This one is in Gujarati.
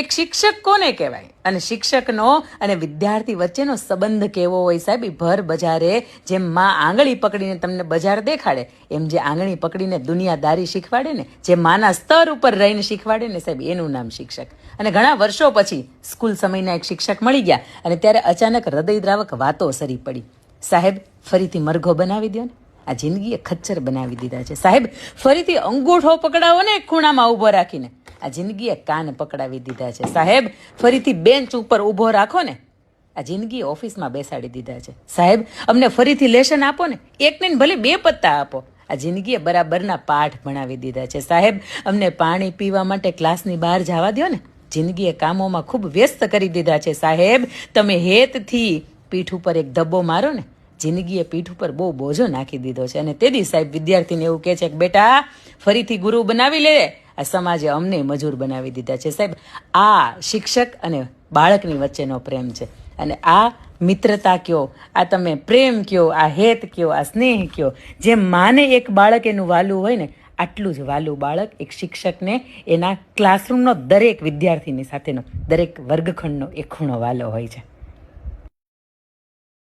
કે શિક્ષક કોને કહેવાય અને શિક્ષકનો અને વિદ્યાર્થી વચ્ચેનો સંબંધ કેવો હોય સાહેબ. એ ભર બજારે જેમ માં આંગળી પકડીને તમને બજાર દેખાડે એમ જે આંગળી પકડીને દુનિયાદારી શીખવાડે ને, જે માના સ્તર ઉપર રહીને શીખવાડે ને સાહેબ, એનું નામ શિક્ષક. અને ઘણા વર્ષો પછી સ્કૂલ સમયના એક શિક્ષક મળી ગયા અને ત્યારે અચાનક હૃદયદ્રાવક વાતો સરી પડી. સાહેબ ફરીથી મરઘો બનાવી દો ને, આ જિંદગીએ ખચ્ચર બનાવી દીધા છે. સાહેબ ફરીથી અંગૂઠો પકડાવો ને ખૂણામાં ઊભો રાખીને, આ જિંદગીએ કાન પકડાવી દીધા છે. સાહેબ ફરીથી બેન્ચ ઉપર ઊભો રાખો ને, આ જિંદગી ઓફિસમાં બેસાડી દીધા છે. સાહેબ અમને ફરીથી લેશન આપો ને, એક ને ભલે 2 પત્તા આપો, આ જિંદગીએ બરાબરના પાઠ ભણાવી દીધા છે. સાહેબ અમને પાણી પીવા માટે ક્લાસની બહાર જવા દો ને, જિંદગીએ કામોમાં ખૂબ વ્યસ્ત કરી દીધા છે. સાહેબ તમે હેતથી પીઠ ઉપર એક ધબ્બો મારો ને, જિંદગીએ પીઠ ઉપર બહુ બોજો નાખી દીધો છે. અને તેથી સાહેબ વિદ્યાર્થીને એવું કહે છે કે બેટા ફરીથી ગુરુ બનાવી લે, આ સમાજે અમને મજૂર બનાવી દીધા છે. સાહેબ આ શિક્ષક અને બાળકની વચ્ચેનો પ્રેમ છે. અને આ મિત્રતા કયો, આ તમે પ્રેમ કયો, આ હેત કયો, આ સ્નેહ કયો, જેમ માને એક બાળક એનું વાલું હોય ને, આટલું જ વાલું બાળક એક શિક્ષકને એના ક્લાસરૂમનો દરેક વિદ્યાર્થીની સાથેનો દરેક વર્ગખંડનો એક ખૂણો વાલો હોય છે.